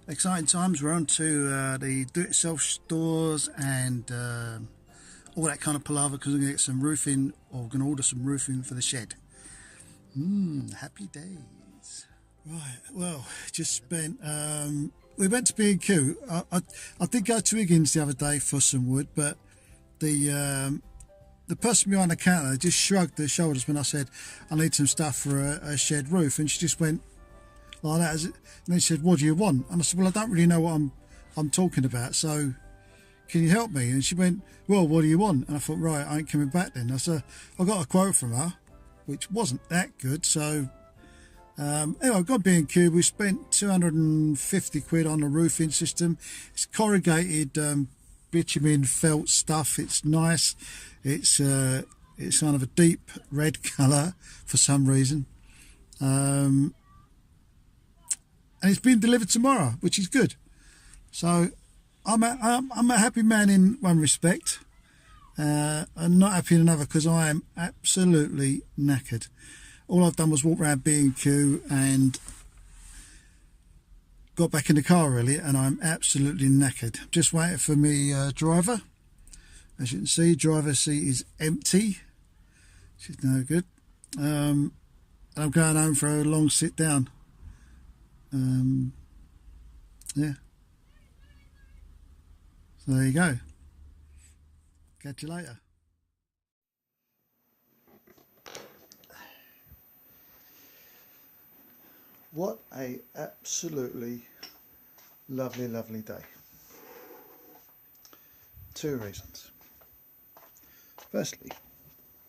Exciting times. We're on to the do-it-yourself stores and all that kind of palaver because we're going to get some roofing, or we're going to order some roofing for the shed. Happy days. Right, well, just spent, we went to B&Q. I did go to Higgins the other day for some wood, but the person behind the counter just shrugged her shoulders when I said I need some stuff for a shed roof, and she just went like that. And then she said, "What do you want?" And I said, "Well, I don't really know what I'm talking about, so can you help me?" And she went, "Well, what do you want?" And I thought, right, I ain't coming back then. I said, I got a quote from her, which wasn't that good. So anyway, I got B&Q. We spent 250 quid on the roofing system. It's corrugated bitumen felt stuff. It's nice. It's kind of a deep red colour for some reason. And it's being delivered tomorrow, which is good. So I'm a happy man in one respect. I'm not happy in another because I am absolutely knackered. All I've done was walk around B&Q and got back in the car really, and I'm absolutely knackered. Just waiting for me driver. As you can see, driver's seat is empty. She's no good. And I'm going home for a long sit down. Yeah. So there you go. Catch you later. What a absolutely lovely, lovely day. Two reasons. Firstly,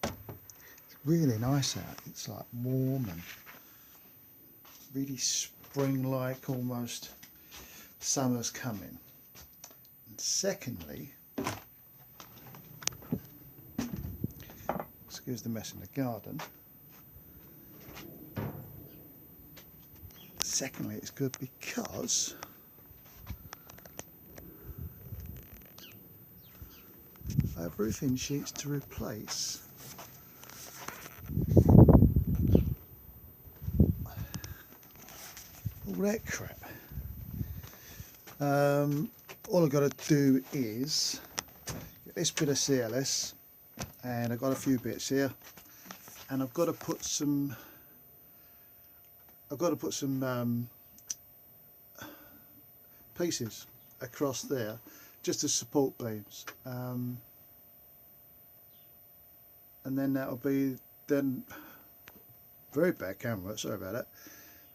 it's really nice out. It's like warm and really spring-like, almost summer's coming. And secondly, excuse the mess in the garden. Secondly, it's good because I have roofing sheets to replace. All that crap. All I've got to do is get this bit of CLS, and I've got a few bits here, and I've got to put some pieces across there just as support beams, and then that'll be very bad camera, sorry about that.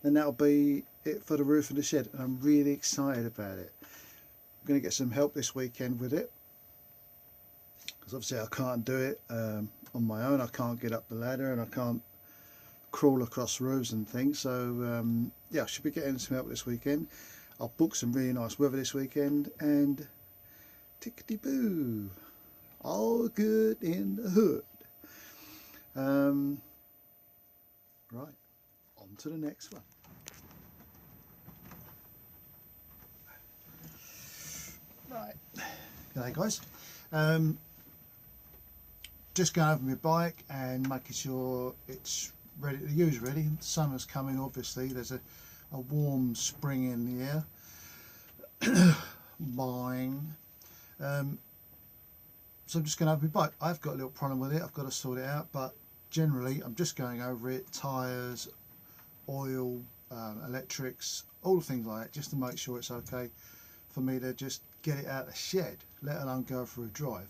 Then that'll be it for the roof of the shed, and I'm really excited about it. I'm going to get some help this weekend with it because obviously I can't do it on my own. I can't get up the ladder and I can't crawl across roofs and things, so yeah, I should be getting some help this weekend. I'll book some really nice weather this weekend, and tickety boo, all good in the hood. Right, on to the next one. Right, g'day guys. Just going over my bike and making sure it's ready to use really. Summer's coming, obviously. There's a warm spring in the air. Mine. So I'm just going over my bike. I've got a little problem with it. I've got to sort it out, but generally I'm just going over it. Tyres, oil, electrics, all things like that, just to make sure it's okay for me to just get it out of the shed, let alone go for a drive.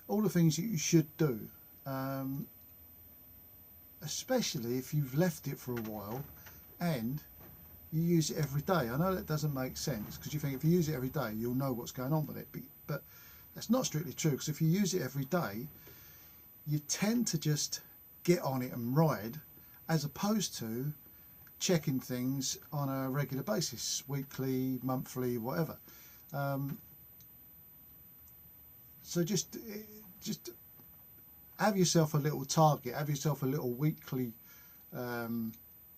All the things that you should do. Especially if you've left it for a while and you use it every day. I know that doesn't make sense because you think if you use it every day you'll know what's going on with it, but that's not strictly true, because if you use it every day you tend to just get on it and ride, as opposed to checking things on a regular basis, weekly, monthly, whatever. So just have yourself a little target, have yourself a little weekly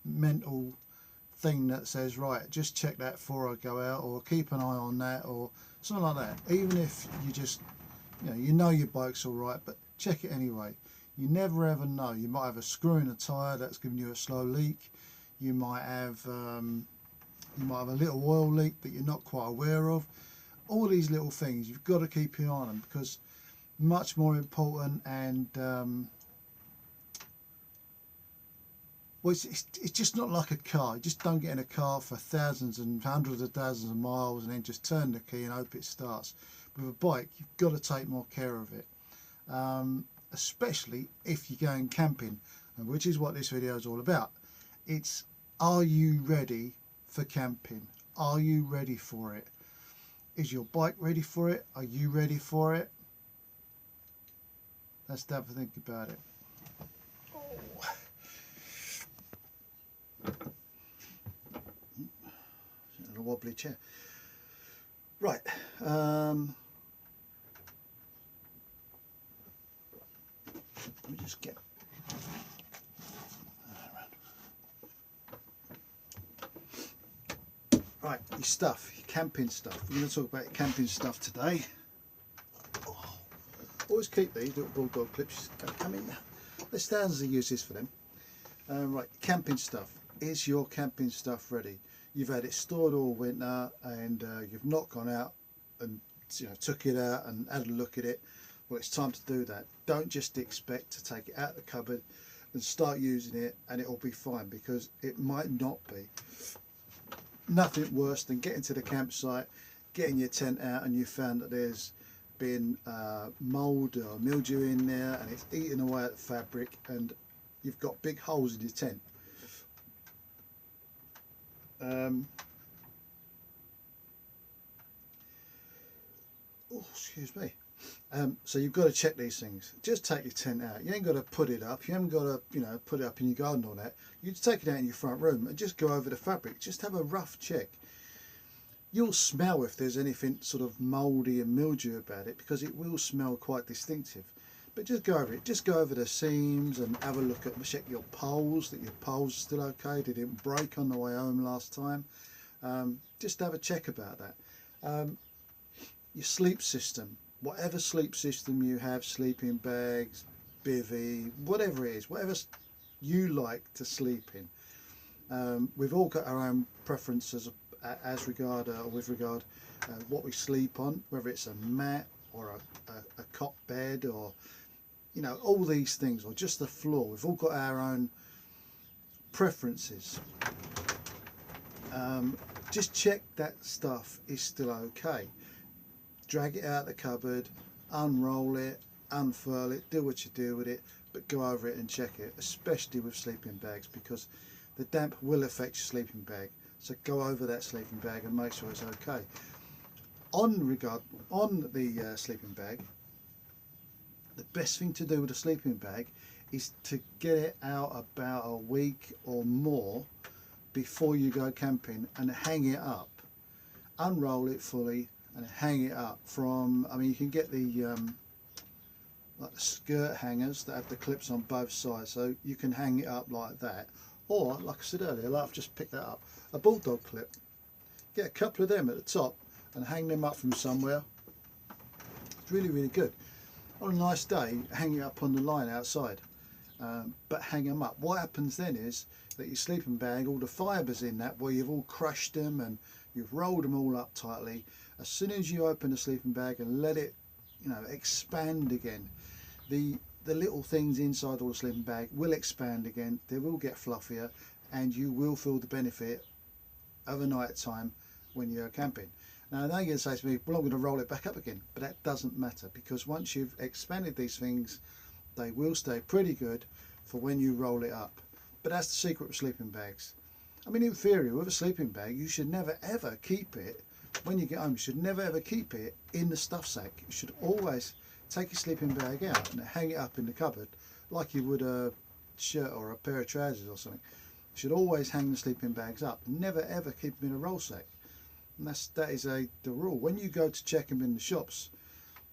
mental thing that says, right, just check that before I go out, or keep an eye on that, or something like that. Even if you just, you know your bike's all right, but check it anyway. You never ever know. You might have a screw in a tyre that's giving you a slow leak. You might have You might have a little oil leak that you're not quite aware of. All these little things, you've got to keep your eye on them, because much more important. And well, it's just not like a car. You just don't get in a car for thousands and hundreds of thousands of miles and then just turn the key and hope it starts. With a bike, you've got to take more care of it, especially if you're going camping, which is what this video is all about. It's, are you ready for camping? Are you ready for it? Is your bike ready for it? Are you ready for it? Let's have a think about it. A wobbly chair. Right. Let me just get. Right, your stuff, your camping stuff. We're going to talk about your camping stuff today. Oh, always keep these little bulldog clips. I mean, there's thousands of uses for them. Right, camping stuff. Is your camping stuff ready? You've had it stored all winter and you've not gone out and took it out and had a look at it. Well, it's time to do that. Don't just expect to take it out of the cupboard and start using it and it'll be fine, because it might not be. Nothing worse than getting to the campsite, getting your tent out, and you found that there's been mould or mildew in there and it's eating away at the fabric and you've got big holes in your tent. Oh, excuse me. So you've got to check these things. Just take your tent out. You ain't got to put it up. You haven't got to, put it up in your garden or that. You just take it out in your front room and just go over the fabric. Just have a rough check. You'll smell if there's anything sort of mouldy and mildew about it, because it will smell quite distinctive. But just go over it. Just go over the seams and have a look at, check your poles, that your poles are still okay. They didn't break on the way home last time. Just have a check about that. Your sleep system. Whatever sleep system you have, sleeping bags, bivvy, whatever it is, whatever you like to sleep in. We've all got our own preferences with regard what we sleep on, whether it's a mat or a cot bed, or all these things, or just the floor. We've all got our own preferences. Just check that stuff is still okay. Drag it out of the cupboard, unroll it, unfurl it, do what you do with it, but go over it and check it, especially with sleeping bags, because the damp will affect your sleeping bag. So go over that sleeping bag and make sure it's okay. On the sleeping bag, the best thing to do with a sleeping bag is to get it out about a week or more before you go camping and hang it up. Unroll it fully and hang it up from, you can get the like the skirt hangers that have the clips on both sides, so you can hang it up like that. Or, like I said earlier, like I've just picked that up, a bulldog clip. Get a couple of them at the top and hang them up from somewhere. It's really, really good. On a nice day, hang it up on the line outside, but hang them up. What happens then is that your sleeping bag, all the fibres in that, where you've all crushed them and you've rolled them all up tightly, as soon as you open the sleeping bag and let it expand again, the little things inside all the sleeping bag will expand again, they will get fluffier, and you will feel the benefit of a night time when you're camping. Now you're going to say to me, well, I'm going to roll it back up again, but that doesn't matter, because once you've expanded these things, they will stay pretty good for when you roll it up. But that's the secret with sleeping bags. In theory, with a sleeping bag, you should never ever keep it, when you get home, you should never ever keep it in the stuff sack. You should always take your sleeping bag out and hang it up in the cupboard like you would a shirt or a pair of trousers or something. You should always hang the sleeping bags up. Never ever keep them in a roll sack. And that is the rule. When you go to check them in the shops,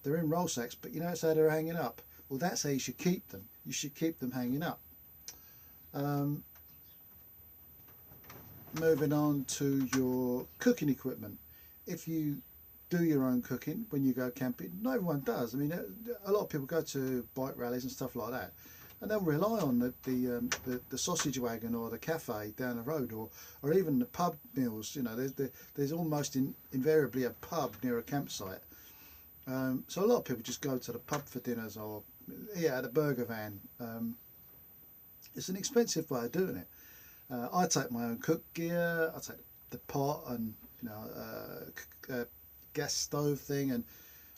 they're in roll sacks, but that's how they're hanging up. Well, that's how you should keep them. You should keep them hanging up. Moving on to your cooking equipment. If you do your own cooking when you go camping, not everyone does. A lot of people go to bike rallies and stuff like that, and they'll rely on the sausage wagon or the cafe down the road, or even the pub meals. You know, there's almost invariably a pub near a campsite. So a lot of people just go to the pub for dinners or eat at a burger van. It's an expensive way of doing it. I take my own cook gear. I take the pot and, you know, gas stove thing and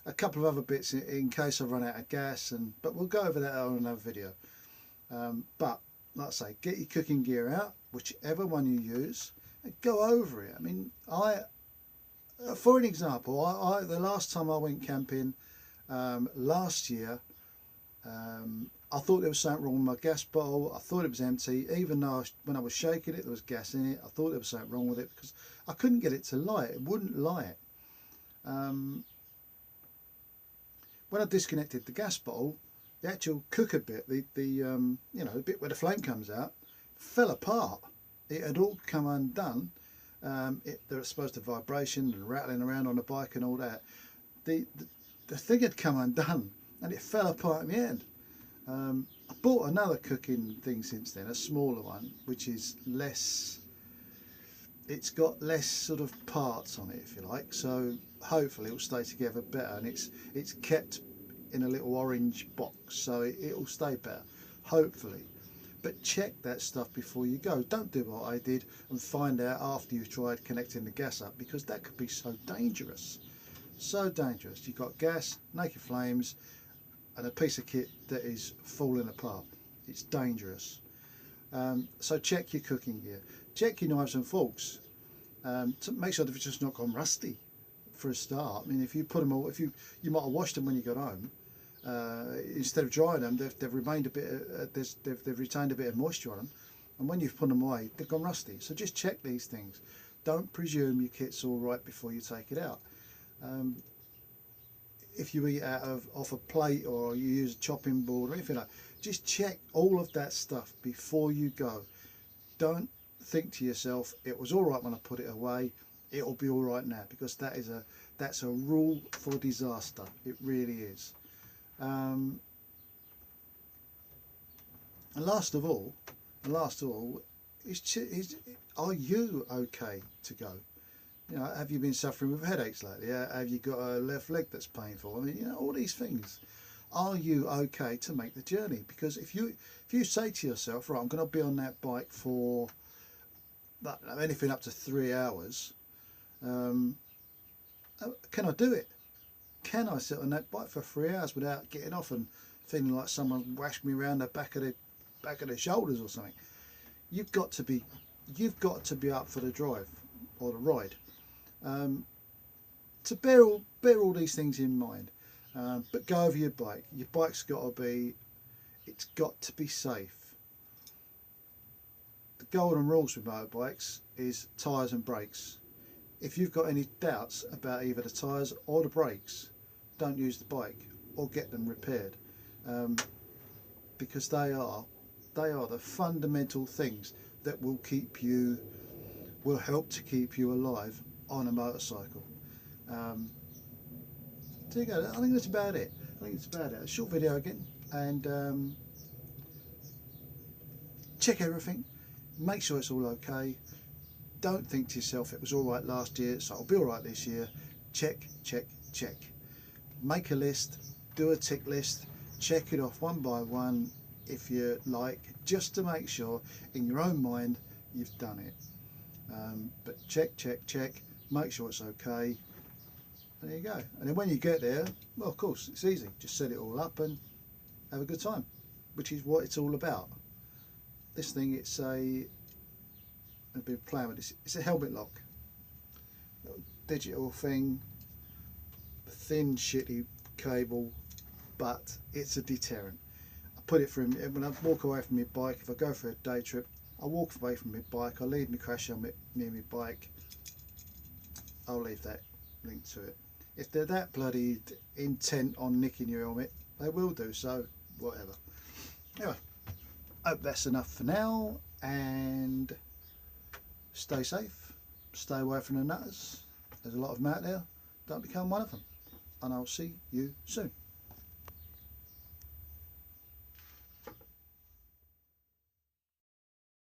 a couple of other bits in case I run out of gas. But we'll go over that on another video. But like I say, get your cooking gear out, whichever one you use, and go over it. I mean, for an example, the last time I went camping last year, I thought there was something wrong with my gas bottle. I thought it was empty, even though when I was shaking it, there was gas in it. I thought there was something wrong with it because I couldn't get it to light. It wouldn't light. When I disconnected the gas bottle, the actual cooker bit, the you know, the bit where the flame comes out, fell apart. It had all come undone. There was supposed to vibration and rattling around on the bike and all that. The thing had come undone and it fell apart in the end. I bought another cooking thing since then, a smaller one, which is less, it's got less sort of parts on it, if you like, so hopefully it will stay together better, and it's kept in a little orange box, so it'll stay better, hopefully. But check that stuff before you go. Don't do what I did and find out after you've tried connecting the gas up, because that could be so dangerous. So dangerous. You've got gas, naked flames, and a piece of kit that is falling apart. It's dangerous. So check your cooking gear. Check your knives and forks to make sure that it's just not gone rusty for a start. I mean, if you put them all, you might have washed them when you got home. Instead of drying them, they've remained a bit. They've retained a bit of moisture on them, and when you've put them away, they've gone rusty. So just check these things. Don't presume your kit's all right before you take it out. If you eat off a plate or you use a chopping board or anything like that, just check all of that stuff before you go. Don't think to yourself, it was all right when I put it away, it'll be all right now, because that's a rule for disaster. It really is. And last of all, are you okay to go? You know, have you been suffering with headaches lately? Have you got a left leg that's painful? I mean, you know, all these things. Are you okay to make the journey? Because if you say to yourself, right, I'm going to be on that bike for anything up to 3 hours, can I do it? Can I sit on that bike for 3 hours without getting off and feeling like someone whacked me around the back of the shoulders or something? You've got to be up for the drive or the ride. To bear all these things in mind, but go over your bike. Your bike's got to be safe. The golden rules with motorbikes is tyres and brakes. If you've got any doubts about either the tyres or the brakes, don't use the bike or get them repaired, because they are the fundamental things that will help to keep you alive on a motorcycle. So you go. I think that's about it. A short video again, and check everything. Make sure it's all okay. Don't think to yourself it was all right last year, so it'll be all right this year. Check, check, check. Make a list. Do a tick list. Check it off one by one, if you like, just to make sure in your own mind you've done it. But check, check, check. Make sure it's okay. And there you go. And then when you get there, well, of course, it's easy. Just set it all up and have a good time, which is what it's all about. This thing, I've been playing with this. It's a helmet lock, little digital thing, thin, shitty cable, but it's a deterrent. I put it through when I walk away from my bike. If I go for a day trip, I walk away from my bike. I leave my crash helmet near my bike. I'll leave that link to it. If they're that bloody intent on nicking your helmet, they will do so. Whatever. Anyway, hope that's enough for now, and stay safe, stay away from the nutters. There's a lot of them out there. Don't become one of them, and I'll see you soon.